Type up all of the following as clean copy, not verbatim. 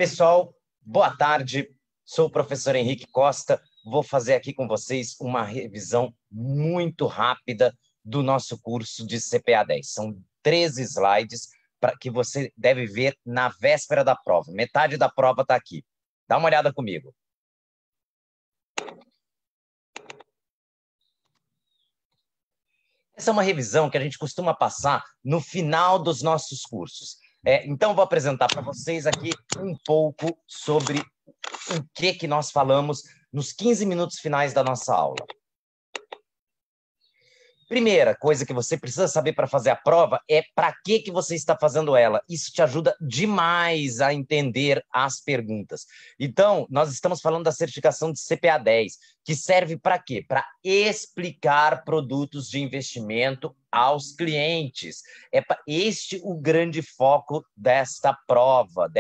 Pessoal, boa tarde. Sou o professor Henrique Costa. Vou fazer aqui com vocês uma revisão muito rápida do nosso curso de CPA 10. São 13 slides que você deve ver na véspera da prova. Metade da prova está aqui. Dá uma olhada comigo. Essa é uma revisão que a gente costuma passar no final dos nossos cursos. Então, vou apresentar para vocês aqui um pouco sobre o que nós falamos nos 15 minutos finais da nossa aula. Primeira coisa que você precisa saber para fazer a prova é para que você está fazendo ela. Isso te ajuda demais a entender as perguntas. Então, nós estamos falando da certificação de CPA 10, que serve para quê? Para explicar produtos de investimento aos clientes. É este o grande foco desta prova,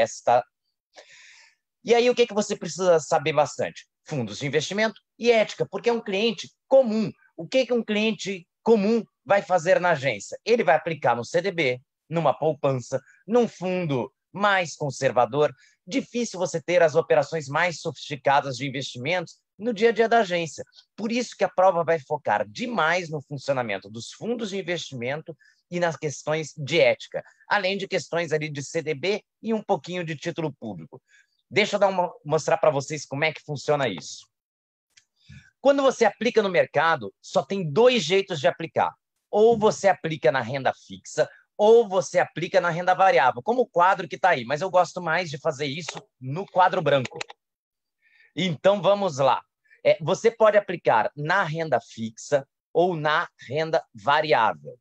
E aí, o que você precisa saber bastante? Fundos de investimento e ética, porque é um cliente comum. O que um cliente comum vai fazer na agência? Ele vai aplicar no CDB, numa poupança, num fundo mais conservador. Difícil você ter as operações mais sofisticadas de investimentos no dia a dia da agência. Por isso que a prova vai focar demais no funcionamento dos fundos de investimento e nas questões de ética, além de questões ali de CDB e um pouquinho de título público. Deixa eu mostrar para vocês como é que funciona isso. Quando você aplica no mercado, só tem dois jeitos de aplicar. Ou você aplica na renda fixa, ou você aplica na renda variável, como o quadro que está aí. Mas eu gosto mais de fazer isso no quadro branco. Então, vamos lá. Você pode aplicar na renda fixa ou na renda variável.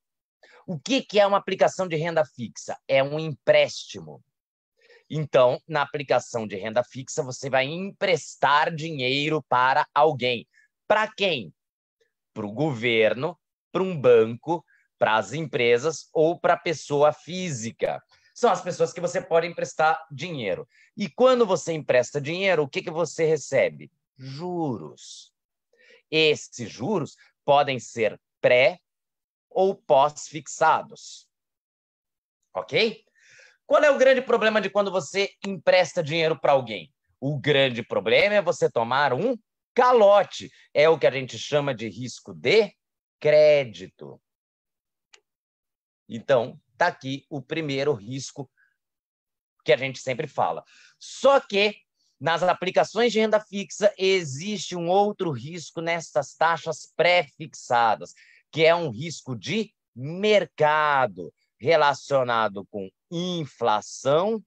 O que é uma aplicação de renda fixa? É um empréstimo. Então, na aplicação de renda fixa, você vai emprestar dinheiro para alguém. Para quem? Para o governo, para um banco, para as empresas ou para a pessoa física. São as pessoas que você pode emprestar dinheiro. E quando você empresta dinheiro, o que você recebe? Juros. Esses juros podem ser pré ou pós-fixados. Ok? Qual é o grande problema de quando você empresta dinheiro para alguém? O grande problema é você tomar um calote. É o que a gente chama de risco de crédito. Então, está aqui o primeiro risco que a gente sempre fala. Só que, nas aplicações de renda fixa, existe um outro risco nestas taxas pré-fixadas, que é um risco de mercado relacionado com inflação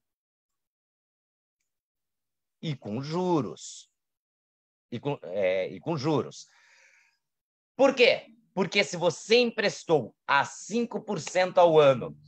e com juros. E com juros. Por quê? Porque se você emprestou a 5% ao ano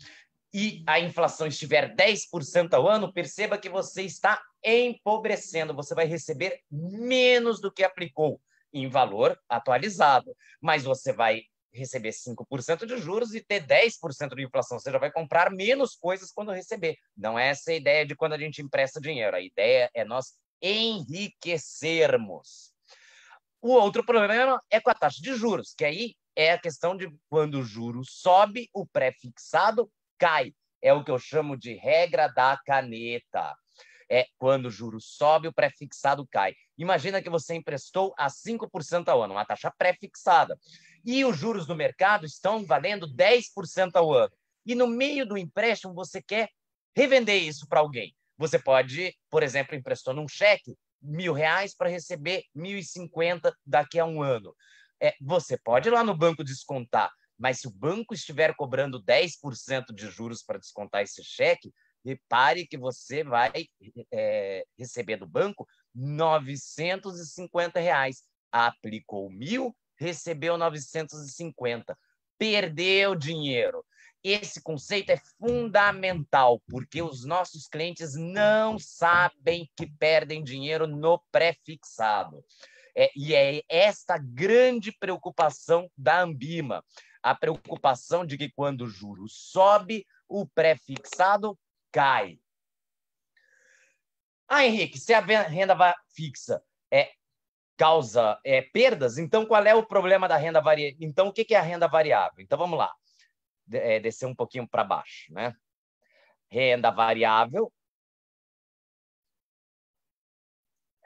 e a inflação estiver 10% ao ano, perceba que você está empobrecendo. Você vai receber menos do que aplicou em valor atualizado. Mas você vai receber 5% de juros e ter 10% de inflação. Você já vai comprar menos coisas quando receber. Não é essa a ideia de quando a gente empresta dinheiro. A ideia é nós enriquecermos. O outro problema é com a taxa de juros, que aí é a questão de quando o juro sobe, o pré-fixado cai. É o que eu chamo de regra da caneta. Quando o juro sobe, o pré-fixado cai. Imagina que você emprestou a 5% ao ano, uma taxa pré-fixada. E os juros do mercado estão valendo 10% ao ano. E no meio do empréstimo, você quer revender isso para alguém. Você pode, por exemplo, emprestou num cheque R$1.000 para receber 1.050 daqui a um ano. Você pode ir lá no banco descontar, mas se o banco estiver cobrando 10% de juros para descontar esse cheque, repare que você vai receber do banco R$950. Aplicou 1.000, recebeu 950. Perdeu dinheiro. Esse conceito é fundamental, porque os nossos clientes não sabem que perdem dinheiro no pré-fixado. E é esta grande preocupação da Ambima. A preocupação de que quando o juro sobe, o pré-fixado cai. Henrique, se a renda fixa causa perdas, então qual é o problema da renda variável? Então, o que é a renda variável? Então, vamos lá. Descer um pouquinho para baixo, né? Renda variável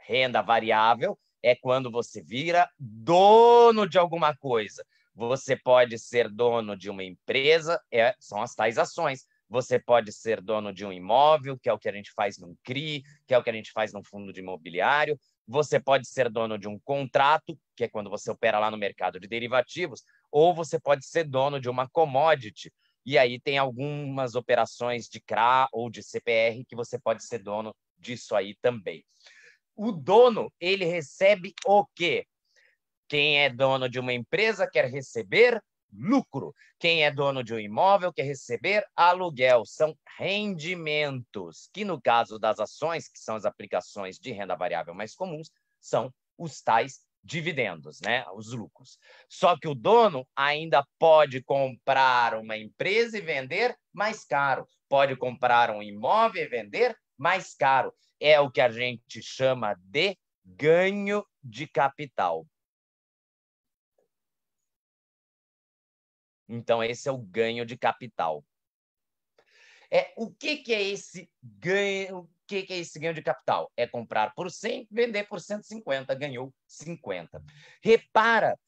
Renda variável é quando você vira dono de alguma coisa. Você pode ser dono de uma empresa, são as tais ações. Você pode ser dono de um imóvel, que é o que a gente faz num CRI, que é o que a gente faz num fundo de imobiliário. Você pode ser dono de um contrato, que é quando você opera lá no mercado de derivativos, ou você pode ser dono de uma commodity. E aí tem algumas operações de CRA ou de CPR que você pode ser dono disso aí também. O dono, ele recebe o quê? Quem é dono de uma empresa quer receber lucro. Quem é dono de um imóvel quer receber aluguel. São rendimentos, que no caso das ações, que são as aplicações de renda variável mais comuns, são os tais dividendos, né? Os lucros. Só que o dono ainda pode comprar uma empresa e vender mais caro. Pode comprar um imóvel e vender mais caro. É o que a gente chama de ganho de capital. Então, esse é o ganho de capital. O que é esse ganho? O que é esse ganho de capital? É comprar por 100, vender por 150, ganhou 50. Repara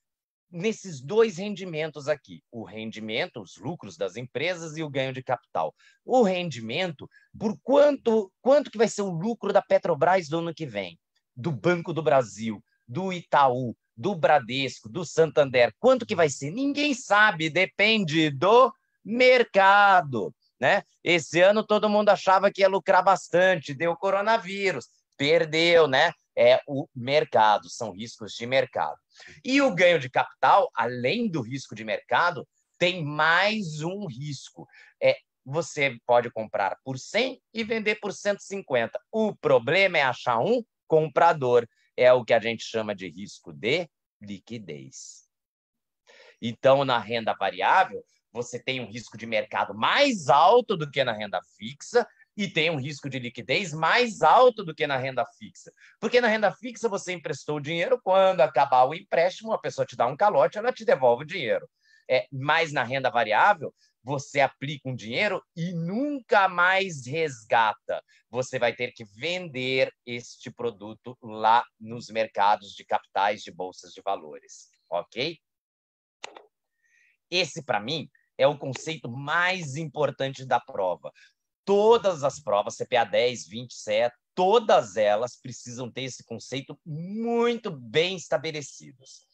nesses dois rendimentos aqui, o rendimento, os lucros das empresas e o ganho de capital. O rendimento, por quanto que vai ser o lucro da Petrobras do ano que vem? Do Banco do Brasil, do Itaú, do Bradesco, do Santander, quanto que vai ser? Ninguém sabe, depende do mercado, né? Esse ano todo mundo achava que ia lucrar bastante, deu coronavírus, perdeu, né? É o mercado, são riscos de mercado. E o ganho de capital, além do risco de mercado, tem mais um risco. Você pode comprar por 100 e vender por 150. O problema é achar um comprador. É o que a gente chama de risco de liquidez. Então, na renda variável, você tem um risco de mercado mais alto do que na renda fixa e tem um risco de liquidez mais alto do que na renda fixa. Porque na renda fixa você emprestou o dinheiro, quando acabar o empréstimo, a pessoa te dá um calote, ela te devolve o dinheiro. Mas na renda variável, você aplica um dinheiro e nunca mais resgata. Você vai ter que vender este produto lá nos mercados de capitais de bolsas de valores, ok? Esse, para mim, é o conceito mais importante da prova. Todas as provas, CPA 10, 20, CE, todas elas precisam ter esse conceito muito bem estabelecidos.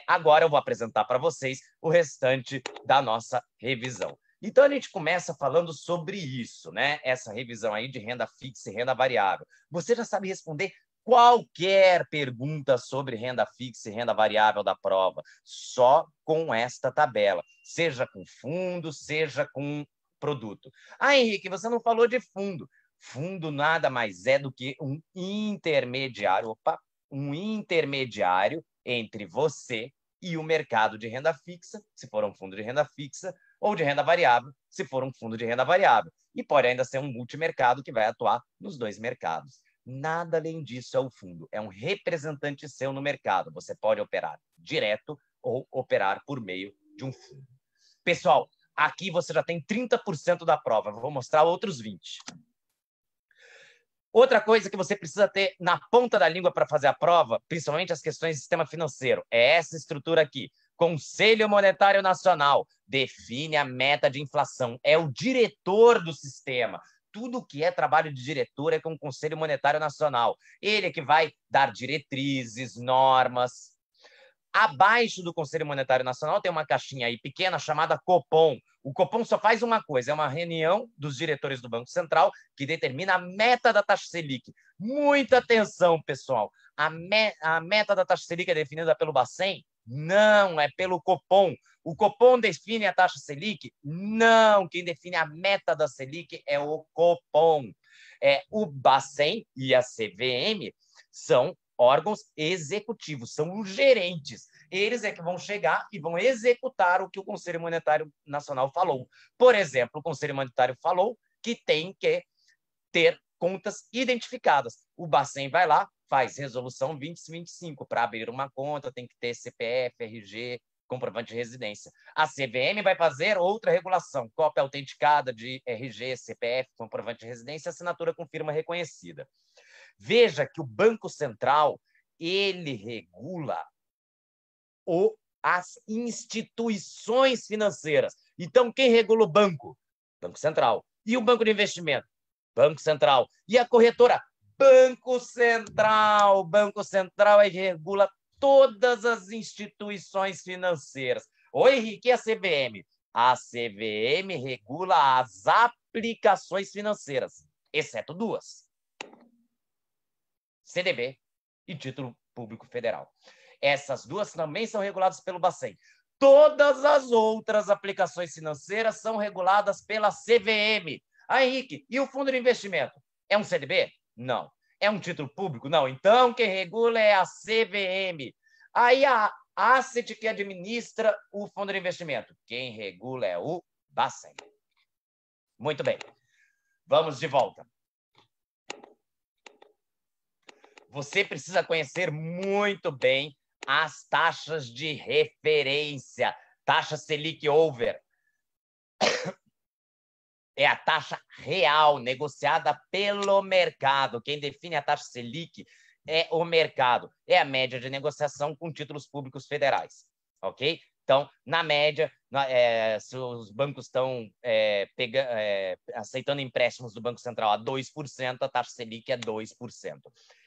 Agora eu vou apresentar para vocês o restante da nossa revisão. Então, a gente começa falando sobre isso, né? Essa revisão aí de renda fixa e renda variável. Você já sabe responder qualquer pergunta sobre renda fixa e renda variável da prova, só com esta tabela, seja com fundo, seja com produto. Henrique, você não falou de fundo. Fundo nada mais é do que um intermediário, um intermediário entre você e o mercado de renda fixa, se for um fundo de renda fixa, ou de renda variável, se for um fundo de renda variável. E pode ainda ser um multimercado que vai atuar nos dois mercados. Nada além disso é o fundo. É um representante seu no mercado. Você pode operar direto ou operar por meio de um fundo. Pessoal, aqui você já tem 30% da prova. Vou mostrar outros 20%. Outra coisa que você precisa ter na ponta da língua para fazer a prova, principalmente as questões de sistema financeiro, é essa estrutura aqui. Conselho Monetário Nacional define a meta de inflação. É o diretor do sistema. Tudo que é trabalho de diretor é com o Conselho Monetário Nacional. Ele é que vai dar diretrizes, normas. Abaixo do Conselho Monetário Nacional tem uma caixinha aí pequena chamada Copom. O Copom só faz uma coisa, é uma reunião dos diretores do Banco Central que determina a meta da taxa Selic. Muita atenção, pessoal. A meta da taxa Selic é definida pelo Bacen? Não, é pelo Copom. O Copom define a taxa Selic? Não, quem define a meta da Selic é o Copom. O Bacen e a CVM são órgãos executivos, são os gerentes. Eles é que vão chegar e vão executar o que o Conselho Monetário Nacional falou. Por exemplo, o Conselho Monetário falou que tem que ter contas identificadas. O Bacen vai lá, faz resolução 2025. Para abrir uma conta, tem que ter CPF, RG, comprovante de residência. A CVM vai fazer outra regulação, cópia autenticada de RG, CPF, comprovante de residência, assinatura com firma reconhecida. Veja que o Banco Central, ele regula as instituições financeiras. Então, quem regula o banco? Banco Central. E o banco de investimento? Banco Central. E a corretora? Banco Central. Banco Central é que regula todas as instituições financeiras. Oi, Henrique, e a CVM? A CVM regula as aplicações financeiras, exceto duas: CDB e Título Público Federal. Essas duas também são reguladas pelo Bacen. Todas as outras aplicações financeiras são reguladas pela CVM. Ah, Henrique, e o fundo de investimento? É um CDB? Não. É um título público? Não. Então, quem regula é a CVM. Aí a Asset, que administra o fundo de investimento. Quem regula é o Bacen. Muito bem. Vamos de volta. Você precisa conhecer muito bem as taxas de referência. Taxa Selic Over é a taxa real negociada pelo mercado. Quem define a taxa Selic é o mercado. É a média de negociação com títulos públicos federais. Ok? Então, na média, se os bancos estão aceitando empréstimos do Banco Central a 2%, a taxa Selic é 2%.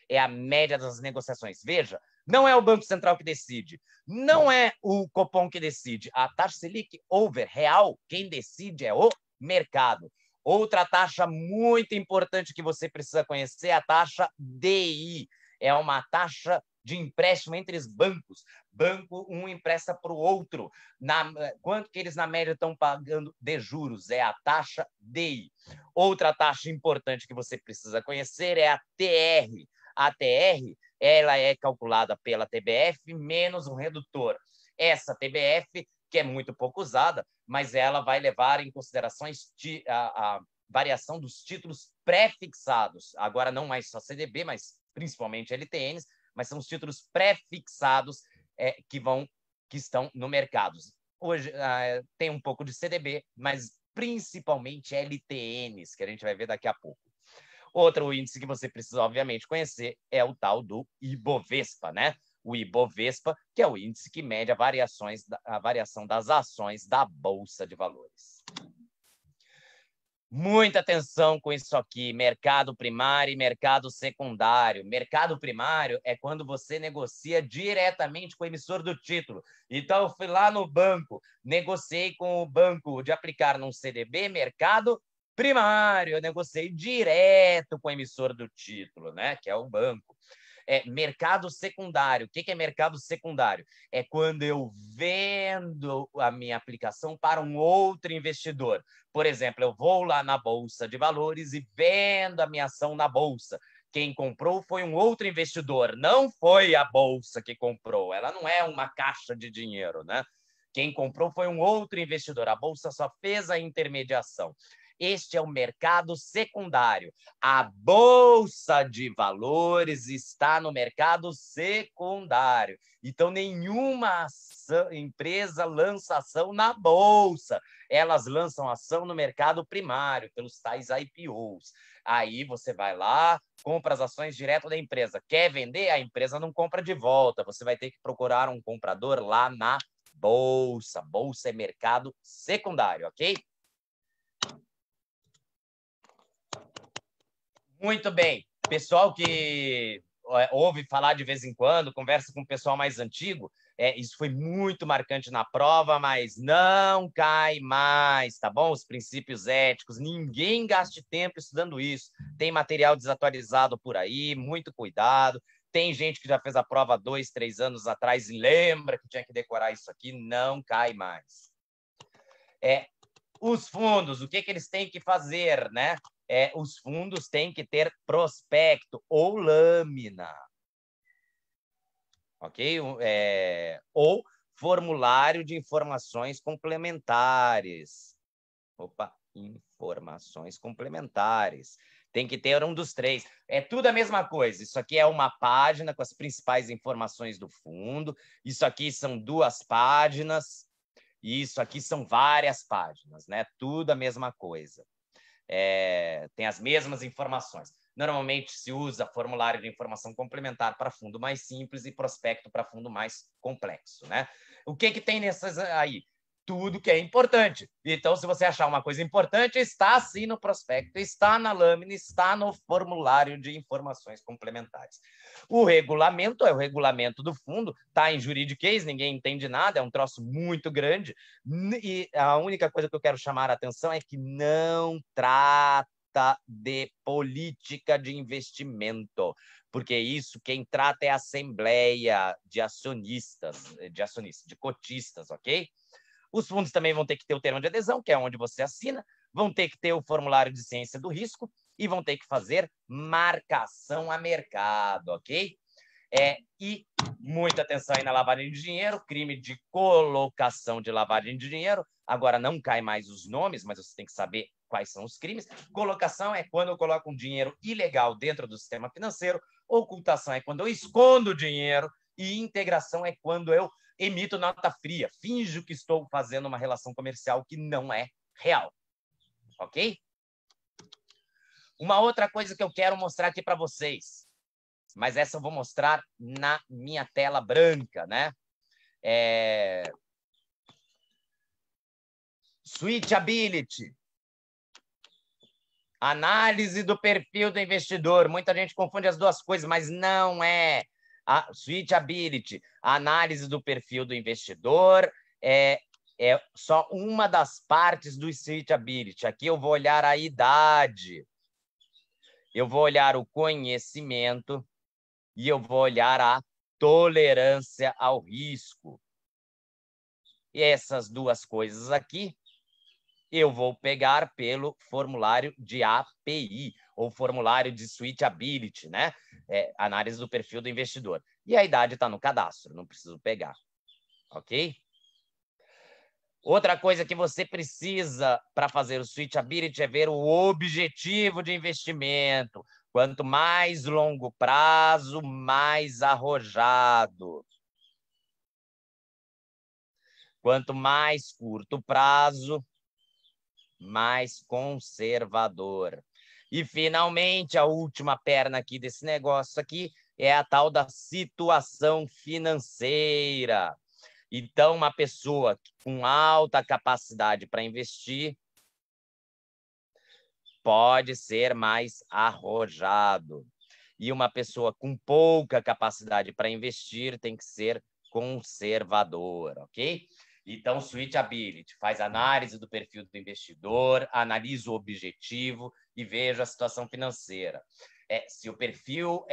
É a média das negociações. Veja, não é o Banco Central que decide, não é o Copom que decide. A taxa Selic Over real, quem decide é o mercado. Outra taxa muito importante que você precisa conhecer é a taxa DI. É uma taxa de empréstimo entre os bancos. Banco um empresta para o outro. Quanto que eles, na média, estão pagando de juros? É a taxa DI. Outra taxa importante que você precisa conhecer é a TR. A TR, ela é calculada pela TBF menos um redutor. Essa TBF, que é muito pouco usada, mas ela vai levar em considerações a variação dos títulos pré-fixados. Agora, não mais só CDB, mas principalmente LTNs, mas são os títulos pré-fixados que estão no mercado. Hoje tem um pouco de CDB, mas principalmente LTNs, que a gente vai ver daqui a pouco. Outro índice que você precisa, obviamente, conhecer é o tal do Ibovespa, né? O Ibovespa, que é o índice que mede a variação das ações da Bolsa de Valores. Muita atenção com isso aqui, mercado primário e mercado secundário. Mercado primário é quando você negocia diretamente com o emissor do título. Então, eu fui lá no banco, negociei com o banco de aplicar num CDB, mercado primário. Eu negociei direto com o emissor do título, né? Que é o banco. Mercado secundário. O que é mercado secundário? É quando eu vendo a minha aplicação para um outro investidor. Por exemplo, eu vou lá na Bolsa de Valores e vendo a minha ação na Bolsa. Quem comprou foi um outro investidor, não foi a Bolsa que comprou. Ela não é uma caixa de dinheiro, né? Quem comprou foi um outro investidor. A Bolsa só fez a intermediação. Este é o mercado secundário. A Bolsa de Valores está no mercado secundário. Então, nenhuma empresa lança ação na Bolsa. Elas lançam ação no mercado primário, pelos tais IPOs. Aí você vai lá, compra as ações direto da empresa. Quer vender? A empresa não compra de volta. Você vai ter que procurar um comprador lá na Bolsa. Bolsa é mercado secundário, ok? Muito bem. Pessoal que ouve falar de vez em quando, conversa com o pessoal mais antigo, isso foi muito marcante na prova, mas não cai mais, tá bom? Os princípios éticos, ninguém gaste tempo estudando isso. Tem material desatualizado por aí, muito cuidado. Tem gente que já fez a prova 2, 3 anos atrás e lembra que tinha que decorar isso aqui, não cai mais. Os fundos, o que eles têm que fazer, né? Os fundos têm que ter prospecto ou lâmina, ok? Ou formulário de informações complementares. Informações complementares. Tem que ter um dos três. É tudo a mesma coisa. Isso aqui é uma página com as principais informações do fundo. Isso aqui são 2 páginas. E isso aqui são várias páginas, né? Tudo a mesma coisa. Tem as mesmas informações. Normalmente se usa formulário de informação complementar para fundo mais simples e prospecto para fundo mais complexo, né? O que tem nessas aí? Tudo que é importante. Então, se você achar uma coisa importante, está sim no prospecto, está na lâmina, está no formulário de informações complementares. O regulamento é o regulamento do fundo, está em juridiquês, ninguém entende nada, é um troço muito grande. E a única coisa que eu quero chamar a atenção é que não trata de política de investimento, porque isso quem trata é a assembleia de acionistas, de cotistas, ok? Os fundos também vão ter que ter o termo de adesão, que é onde você assina, vão ter que ter o formulário de ciência do risco e vão ter que fazer marcação a mercado, ok? E muita atenção aí na lavagem de dinheiro, crime de colocação de lavagem de dinheiro. Agora não cai mais os nomes, mas você tem que saber quais são os crimes. Colocação é quando eu coloco um dinheiro ilegal dentro do sistema financeiro. Ocultação é quando eu escondo o dinheiro. E integração é quando eu emito nota fria, finjo que estou fazendo uma relação comercial que não é real. Ok? Uma outra coisa que eu quero mostrar aqui para vocês, mas essa eu vou mostrar na minha tela branca, né? Switchability. Análise do perfil do investidor. Muita gente confunde as duas coisas, mas não é. A switchability, a análise do perfil do investidor, é só uma das partes do switchability. Aqui eu vou olhar a idade, eu vou olhar o conhecimento e eu vou olhar a tolerância ao risco. E essas duas coisas aqui eu vou pegar pelo formulário de API, ou formulário de switchability, né? Análise do perfil do investidor. E a idade está no cadastro, não preciso pegar. Ok? Outra coisa que você precisa para fazer o switchability é ver o objetivo de investimento. Quanto mais longo prazo, mais arrojado. Quanto mais curto prazo, mais conservador. E, finalmente, a última perna aqui desse negócio aqui é a tal da situação financeira. Então, uma pessoa com alta capacidade para investir pode ser mais arrojado. E uma pessoa com pouca capacidade para investir tem que ser conservador, ok? Então, switchability faz análise do perfil do investidor, analisa o objetivo e veja a situação financeira. Se o perfil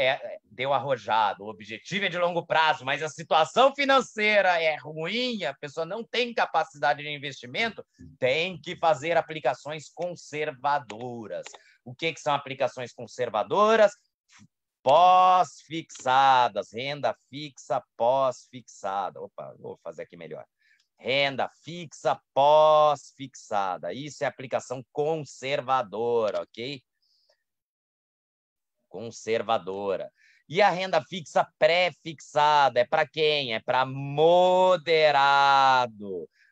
deu arrojado, o objetivo é de longo prazo, mas a situação financeira é ruim, a pessoa não tem capacidade de investimento, tem que fazer aplicações conservadoras. O que são aplicações conservadoras? Pós-fixadas, renda fixa pós-fixada. Opa, vou fazer aqui melhor. Renda fixa pós-fixada. Isso é aplicação conservadora, ok? Conservadora. E a renda fixa pré-fixada é para quem? É para moderado.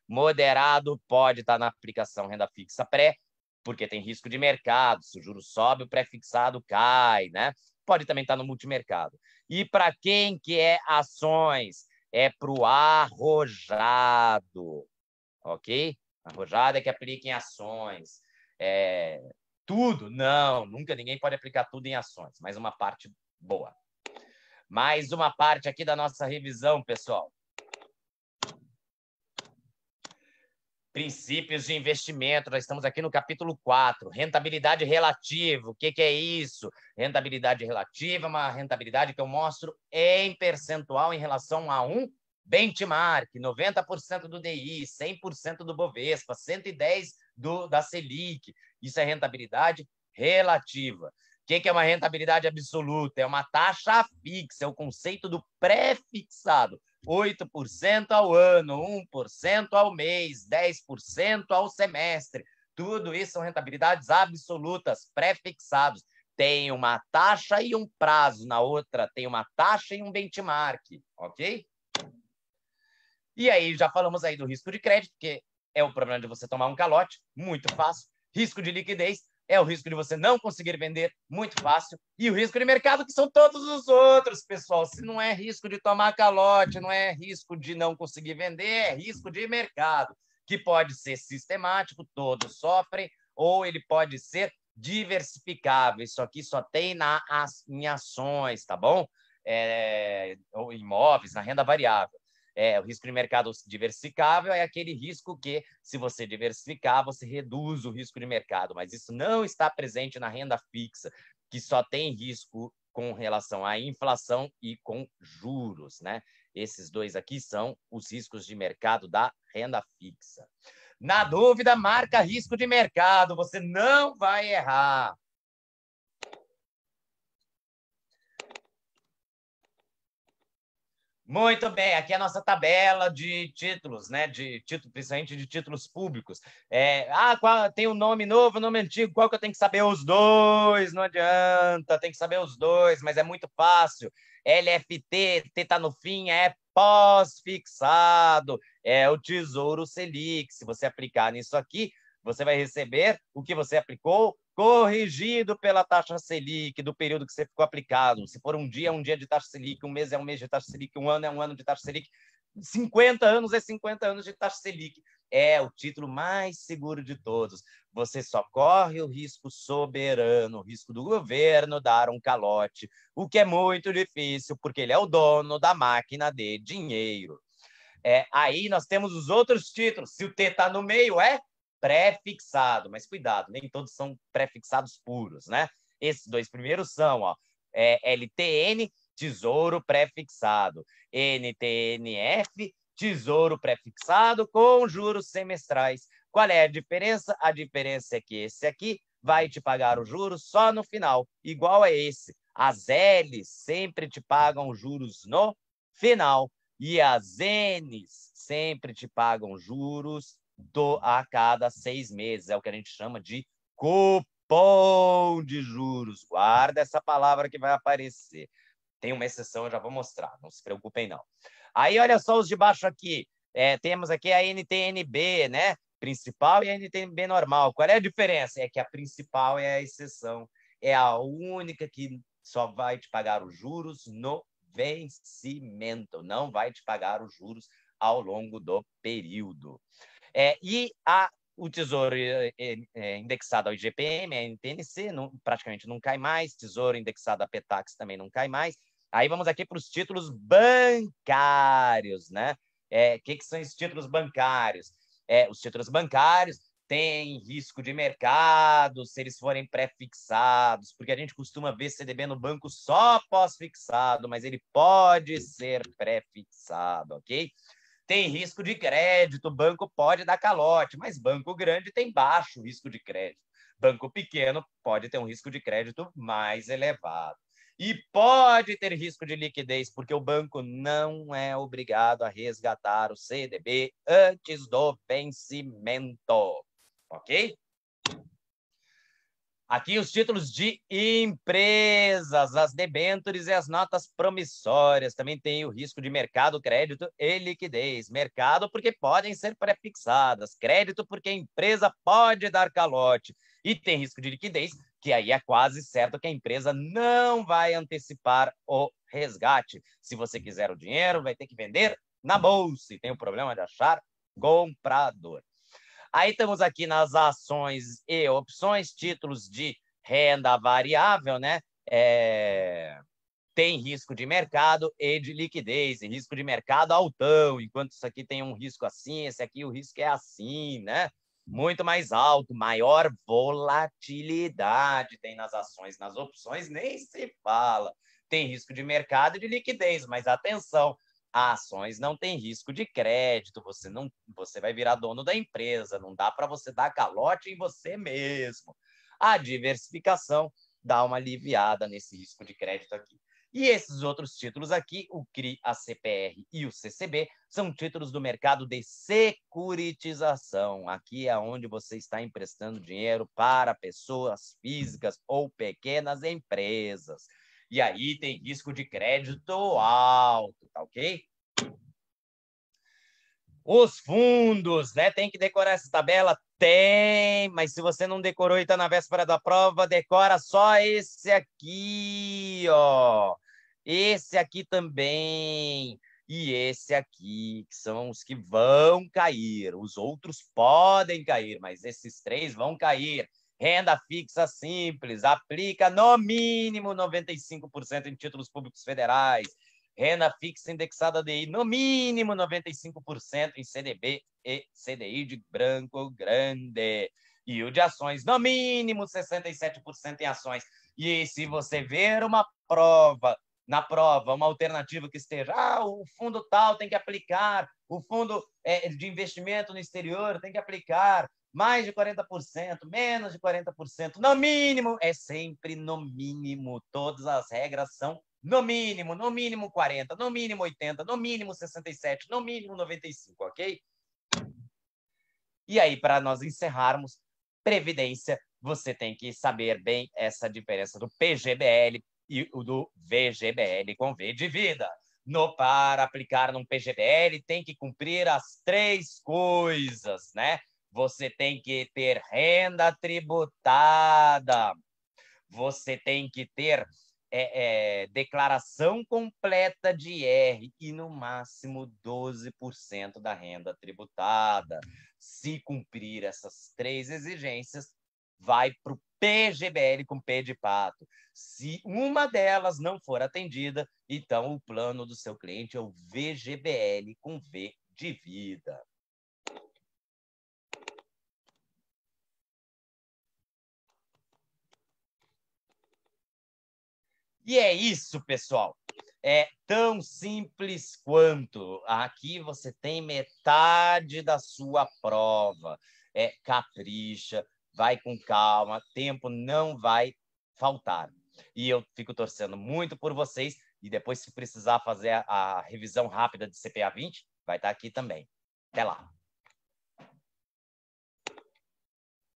Moderado pode estar na aplicação renda fixa pré, porque tem risco de mercado. Se o juro sobe, o pré-fixado cai, né? Pode também estar no multimercado. E para quem que é ações? É para o arrojado, ok? Arrojado é que aplica em ações. Tudo? Não, nunca ninguém pode aplicar tudo em ações, mas uma parte boa. Mais uma parte aqui da nossa revisão, pessoal. Princípios de investimento, nós estamos aqui no capítulo 4, rentabilidade relativa. O que é isso? Rentabilidade relativa é uma rentabilidade que eu mostro em percentual em relação a um benchmark, 90% do DI, 100% do Bovespa, 110% da Selic. Isso é rentabilidade relativa. O que é uma rentabilidade absoluta? É uma taxa fixa, é o conceito do pré-fixado. 8% ao ano, 1% ao mês, 10% ao semestre. Tudo isso são rentabilidades absolutas, pré-fixados. Tem uma taxa e um prazo, na outra tem uma taxa e um benchmark, ok? E aí, já falamos aí do risco de crédito, que é o problema de você tomar um calote, muito fácil. Risco de liquidez, é o risco de você não conseguir vender, muito fácil, e o risco de mercado, que são todos os outros, pessoal. Se não é risco de tomar calote, não é risco de não conseguir vender, é risco de mercado, que pode ser sistemático, todos sofrem, ou ele pode ser diversificável. Isso aqui só tem em ações, tá bom? Ou imóveis, na renda variável. O risco de mercado diversificável é aquele risco que, se você diversificar, você reduz o risco de mercado, mas isso não está presente na renda fixa, que só tem risco com relação à inflação e com juros, né? Esses dois aqui são os riscos de mercado da renda fixa. Na dúvida, marca risco de mercado, você não vai errar. Muito bem, aqui é a nossa tabela de títulos, né? Principalmente de títulos públicos. Tem um nome novo, nome antigo, qual que eu tenho que saber? Os dois, não adianta, tem que saber os dois, mas é muito fácil. LFT, T está no fim, é pós-fixado, é o Tesouro Selic. Se você aplicar nisso aqui, você vai receber o que você aplicou corrigido pela taxa Selic do período que você ficou aplicado. Se for um dia, é um dia de taxa Selic, um mês é um mês de taxa Selic, um ano é um ano de taxa Selic, 50 anos é 50 anos de taxa Selic. É o título mais seguro de todos. Você só corre o risco soberano, o risco do governo dar um calote, o que é muito difícil, porque ele é o dono da máquina de dinheiro. Aí nós temos os outros títulos. Se o T está no meio, é pré-fixado, mas cuidado, nem todos são pré-fixados puros, né? Esses dois primeiros são, LTN, Tesouro Pré-fixado, NTNF, Tesouro Pré-fixado com juros semestrais. Qual é a diferença? A diferença é que esse aqui vai te pagar os juros só no final, igual a esse. As L's sempre te pagam juros no final e as N's sempre te pagam juros a cada 6 meses. É o que a gente chama de cupom de juros. Guarda essa palavra que vai aparecer. Tem uma exceção, eu já vou mostrar. Não se preocupem, não. Aí, olha só os de baixo aqui. Temos aqui a NTNB, né? Principal e a NTNB normal. Qual é a diferença? É que a principal é a exceção. É a única que só vai te pagar os juros no vencimento. Não vai te pagar os juros ao longo do período. O Tesouro indexado ao IGPM, a NTNC, praticamente não cai mais. Tesouro indexado a Petax também não cai mais. Aí vamos aqui para os títulos bancários, né? Que são esses títulos bancários? Os títulos bancários têm risco de mercado se eles forem pré-fixados, porque a gente costuma ver CDB no banco só pós-fixado, mas ele pode ser pré-fixado, ok? Tem risco de crédito, banco pode dar calote, mas banco grande tem baixo risco de crédito. Banco pequeno pode ter um risco de crédito mais elevado. E pode ter risco de liquidez, porque o banco não é obrigado a resgatar o CDB antes do vencimento. Ok? Aqui os títulos de empresas, as debêntures e as notas promissórias. Também tem o risco de mercado, crédito e liquidez. Mercado porque podem ser pré-fixadas. Crédito porque a empresa pode dar calote. E tem risco de liquidez, que aí é quase certo que a empresa não vai antecipar o resgate. Se você quiser o dinheiro, vai ter que vender na bolsa. E tem o problema de achar comprador. Aí estamos aqui nas ações e opções, títulos de renda variável, né? Tem risco de mercado e de liquidez, e risco de mercado altão, enquanto isso aqui tem um risco assim, esse aqui o risco é assim, né? Muito mais alto, maior volatilidade tem nas ações, nas opções nem se fala. Tem risco de mercado e de liquidez, mas atenção, ações não tem risco de crédito, você vai virar dono da empresa, não dá para você dar calote em você mesmo. A diversificação dá uma aliviada nesse risco de crédito aqui. E esses outros títulos aqui, o CRI, a CPR e o CCB, são títulos do mercado de securitização. Aqui é onde você está emprestando dinheiro para pessoas físicas ou pequenas empresas. E aí tem risco de crédito alto, tá ok? Os fundos, né? Tem que decorar essa tabela. Tem, mas se você não decorou e está na véspera da prova, decora só esse aqui, ó. Esse aqui também. E esse aqui, que são os que vão cair. Os outros podem cair, mas esses três vão cair. Renda fixa simples, aplica no mínimo 95% em títulos públicos federais. Renda fixa indexada DI, no mínimo 95% em CDB e CDI de Branco Grande. E o de ações, no mínimo 67% em ações. E se você ver uma prova, na prova, uma alternativa que esteja, o fundo tal tem que aplicar, o fundo de investimento no exterior tem que aplicar, mais de 40%, menos de 40%, no mínimo, é sempre no mínimo. Todas as regras são no mínimo 40, no mínimo 80, no mínimo 67, no mínimo 95, ok? E aí, para nós encerrarmos, Previdência, você tem que saber bem essa diferença do PGBL e o do VGBL com V de vida. Para aplicar num PGBL, tem que cumprir as três coisas, né? Você tem que ter renda tributada, você tem que ter declaração completa de IR e, no máximo, 12% da renda tributada. Se cumprir essas três exigências, vai para o PGBL com P de pato. Se uma delas não for atendida, então o plano do seu cliente é o VGBL com V de vida. E é isso, pessoal. É tão simples quanto. Aqui você tem metade da sua prova. Capricha, vai com calma, tempo não vai faltar. E eu fico torcendo muito por vocês. E depois, se precisar fazer a revisão rápida de CPA 20, vai estar aqui também. Até lá.